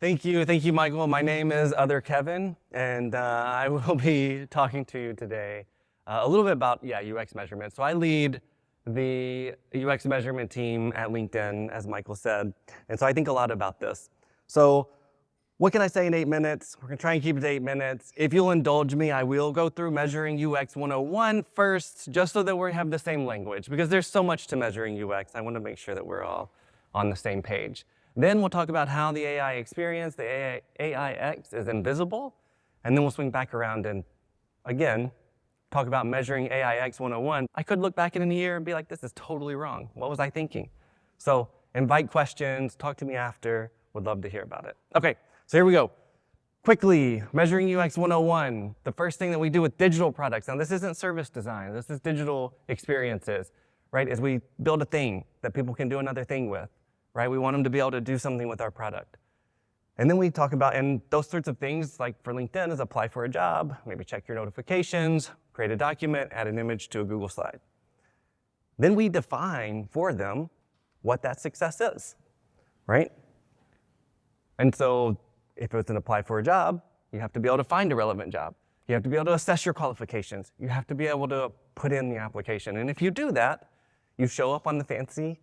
Thank you, Michael. My name is Other Kevin, and I will be talking to you today a little bit about UX measurement. So I lead the UX measurement team at LinkedIn, as Michael said, and so I think a lot about this. So what can I say in 8 minutes? We're gonna try and keep it to 8 minutes. If you'll indulge me, I will go through measuring UX 101 first, just so that we have the same language, because there's so much to measuring UX. I want to make sure that we're all on the same page. Then we'll talk about how the AI experience, the AIX, is invisible, and then we'll swing back around and, again, talk about measuring AIX 101. I could look back in a year and be like, this is totally wrong. What was I thinking? So invite questions, talk to me after. Would love to hear about it. Okay, so here we go. Quickly, measuring UX 101, the first thing that we do with digital products. Now, this isn't service design. This is digital experiences, right? Is we build a thing that people can do another thing with. Right? We want them to be able to do something with our product. And then we talk about, and those sorts of things, like for LinkedIn, is apply for a job, maybe check your notifications, create a document, add an image to a Google slide. Then we define for them what that success is, right? And so if it's an apply for a job, you have to be able to find a relevant job. You have to be able to assess your qualifications. You have to be able to put in the application. And if you do that, you show up on the fancy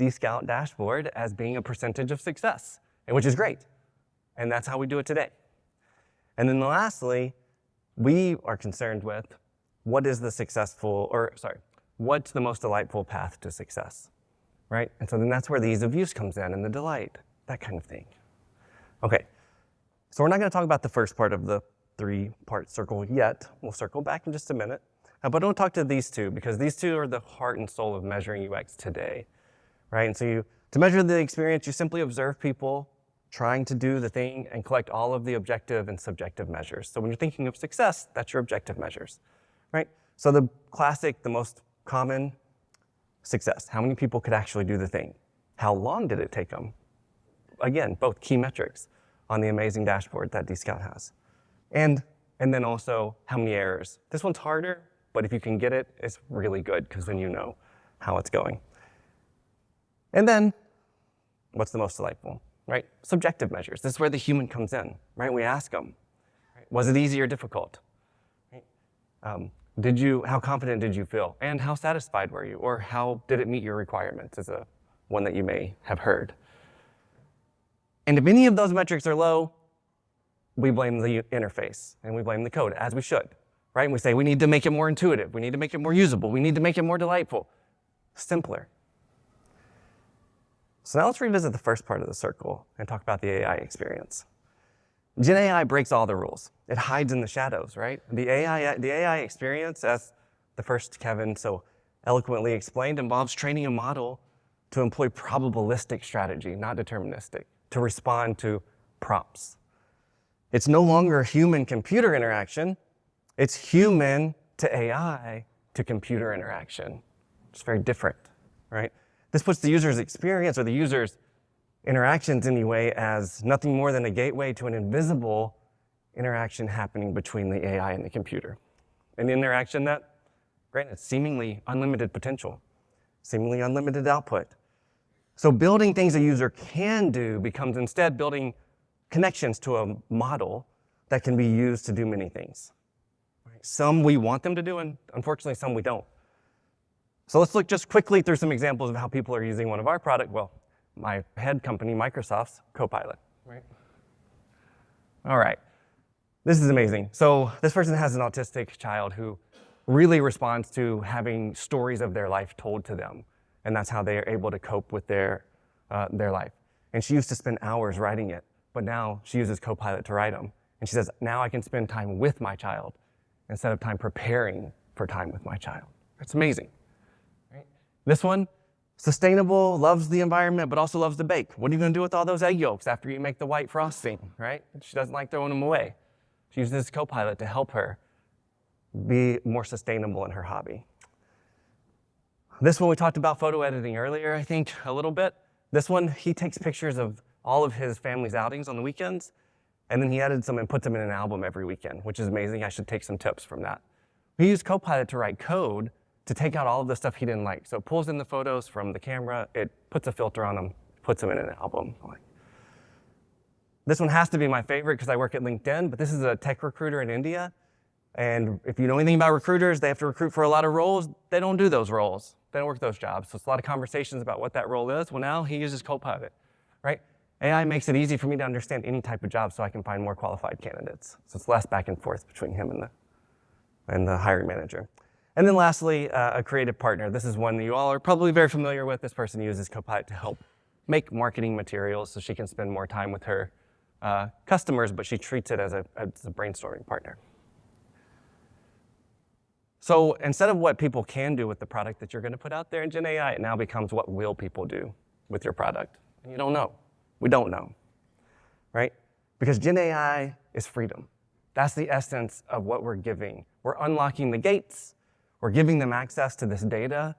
Scout dashboard as being a percentage of success, which is great. And that's how we do it today. And then lastly, we are concerned with what's the most delightful path to success, right? And so then that's where the ease of use comes in and the delight, that kind of thing. Okay, so we're not gonna talk about the first part of the 3-part circle yet. We'll circle back in just a minute. But don't talk to these two, because these two are the heart and soul of measuring UX today. Right? And so to measure the experience, you simply observe people trying to do the thing and collect all of the objective and subjective measures. So when you're thinking of success, that's your objective measures, right? So the classic, the most common success, how many people could actually do the thing? How long did it take them? Again, both key metrics on the amazing dashboard that Scout has. And then also, how many errors? This one's harder, but if you can get it, it's really good, because then you know how it's going. And then, what's the most delightful, right? Subjective measures. This is where the human comes in, right? We ask them, right? Was it easy or difficult? Right? How confident did you feel? And how satisfied were you? Or how did it meet your requirements is one that you may have heard. And if any of those metrics are low, we blame the interface and we blame the code, as we should, right? And we say we need to make it more intuitive. We need to make it more usable. We need to make it more delightful, simpler. So now let's revisit the first part of the circle and talk about the AI experience. GenAI breaks all the rules. It hides in the shadows, right? The AI experience, as the first Kevin so eloquently explained, involves training a model to employ probabilistic strategy, not deterministic, to respond to prompts. It's no longer human-computer interaction. It's human to AI to computer interaction. It's very different, right? This puts the user's experience or the user's interactions anyway as nothing more than a gateway to an invisible interaction happening between the AI and the computer. An interaction that, granted, seemingly unlimited potential, seemingly unlimited output. So building things a user can do becomes instead building connections to a model that can be used to do many things. Some we want them to do, and unfortunately some we don't. So let's look just quickly through some examples of how people are using one of our products. Well, my head company, Microsoft's Copilot. Right? All right. This is amazing. So this person has an autistic child who really responds to having stories of their life told to them. And that's how they are able to cope with their life. And she used to spend hours writing it, but now she uses Copilot to write them. And she says, now I can spend time with my child instead of time preparing for time with my child. It's amazing. This one, sustainable, loves the environment, but also loves to bake. What are you going to do with all those egg yolks after you make the white frosting, right? She doesn't like throwing them away. She uses Copilot to help her be more sustainable in her hobby. This one, we talked about photo editing earlier, I think, a little bit. This one, he takes pictures of all of his family's outings on the weekends, and then he edits them and puts them in an album every weekend, which is amazing. I should take some tips from that. We used Copilot to write code to take out all of the stuff he didn't like. So it pulls in the photos from the camera, it puts a filter on them, puts them in an album. This one has to be my favorite because I work at LinkedIn, but this is a tech recruiter in India. And if you know anything about recruiters, they have to recruit for a lot of roles. They don't do those roles. They don't work those jobs. So it's a lot of conversations about what that role is. Well, now he uses Copilot, right? AI makes it easy for me to understand any type of job so I can find more qualified candidates. So it's less back and forth between him and the hiring manager. And then lastly, a creative partner. This is one that you all are probably very familiar with. This person uses Copilot to help make marketing materials so she can spend more time with her customers, but she treats it as a brainstorming partner. So instead of what people can do with the product that you're going to put out there in GenAI, it now becomes what will people do with your product. And you don't know. We don't know, right? Because GenAI is freedom. That's the essence of what we're giving. We're unlocking the gates. We're giving them access to this data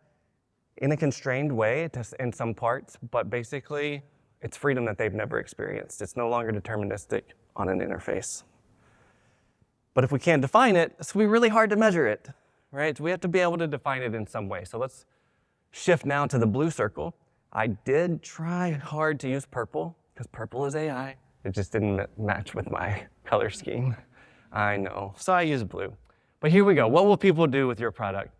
in a constrained way in some parts, but basically it's freedom that they've never experienced. It's no longer deterministic on an interface. But if we can't define it, it's going to be really hard to measure it, right? So we have to be able to define it in some way. So let's shift now to the blue circle. I did try hard to use purple, because purple is AI. It just didn't match with my color scheme. I know, so I use blue. But here we go. What will people do with your product?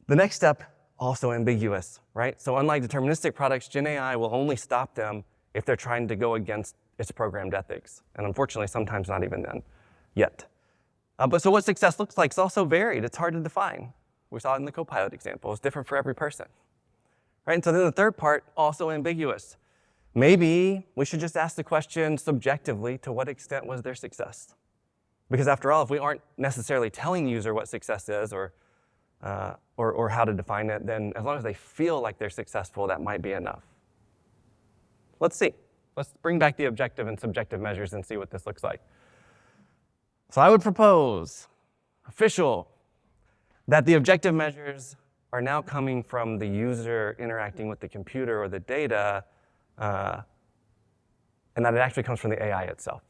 The next step, also ambiguous, right? So unlike deterministic products, GenAI will only stop them if they're trying to go against its programmed ethics. And unfortunately, sometimes not even then, yet. But so what success looks like is also varied. It's hard to define. We saw it in the Copilot example. It's different for every person, right? And so then the third part, also ambiguous. Maybe we should just ask the question subjectively, to what extent was their success? Because after all, if we aren't necessarily telling the user what success is or how to define it, then as long as they feel like they're successful, that might be enough. Let's see. Let's bring back the objective and subjective measures and see what this looks like. So I would propose, official, that the objective measures are now coming from the user interacting with the computer or the data, and that it actually comes from the AI itself.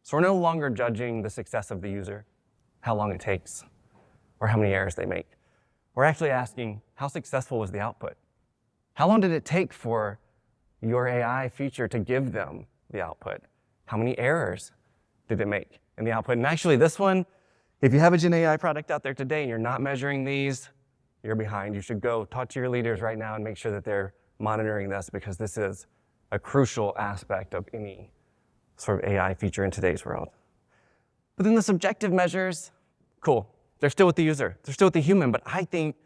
So we're no longer judging the success of the user, how long it takes, or how many errors they make. We're actually asking, how successful was the output? How long did it take for your AI feature to give them the output? How many errors did it make in the output? And actually this one, if you have a GenAI product out there today and you're not measuring these, you're behind. You should go talk to your leaders right now and make sure that they're monitoring this, because this is a crucial aspect of any sort of AI feature in today's world. But then the subjective measures, cool. They're still with the user. They're still with the human, but I think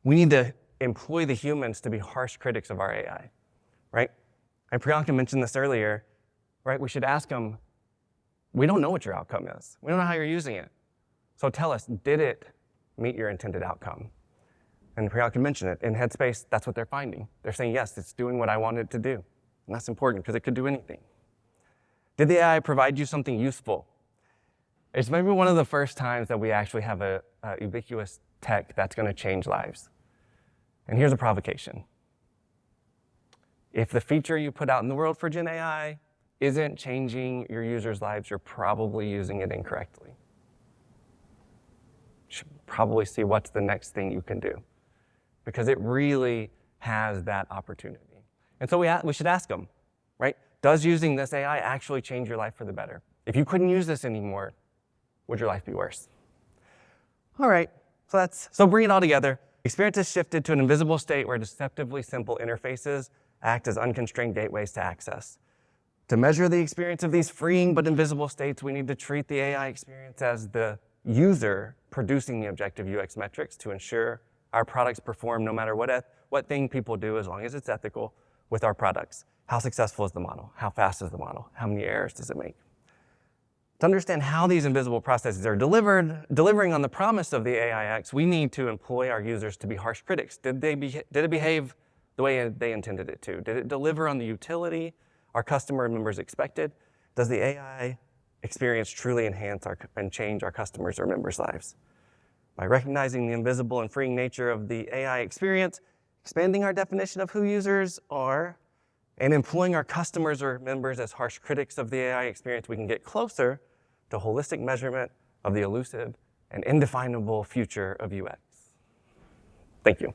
we need to employ the humans to be harsh critics of our AI, right? And Priyanka mentioned this earlier, right? We should ask them, we don't know what your outcome is. We don't know how you're using it. So tell us, did it meet your intended outcome? And Priyanka mentioned it. In Headspace, that's what they're finding. They're saying, yes, it's doing what I wanted it to do. And that's important because it could do anything. Did the AI provide you something useful? It's maybe one of the first times that we actually have a ubiquitous tech that's going to change lives. And here's a provocation. If the feature you put out in the world for GenAI isn't changing your users' lives, you're probably using it incorrectly. You should probably see what's the next thing you can do, because it really has that opportunity. And so we should ask them, right? Does using this AI actually change your life for the better? If you couldn't use this anymore, would your life be worse? All right, so bring it all together. Experience has shifted to an invisible state where deceptively simple interfaces act as unconstrained gateways to access. To measure the experience of these freeing but invisible states, we need to treat the AI experience as the user producing the objective UX metrics to ensure our products perform no matter what thing people do, as long as it's ethical, with our products. How successful is the model? How fast is the model? How many errors does it make? To understand how these invisible processes are delivering on the promise of the AIX, we need to employ our users to be harsh critics. Did it behave the way they intended it to? Did it deliver on the utility our customer members expected? Does the AI experience truly enhance and change our customers' or members' lives? By recognizing the invisible and freeing nature of the AI experience, expanding our definition of who users are, and employing our customers or members as harsh critics of the AI experience, we can get closer to holistic measurement of the elusive and indefinable future of UX. Thank you.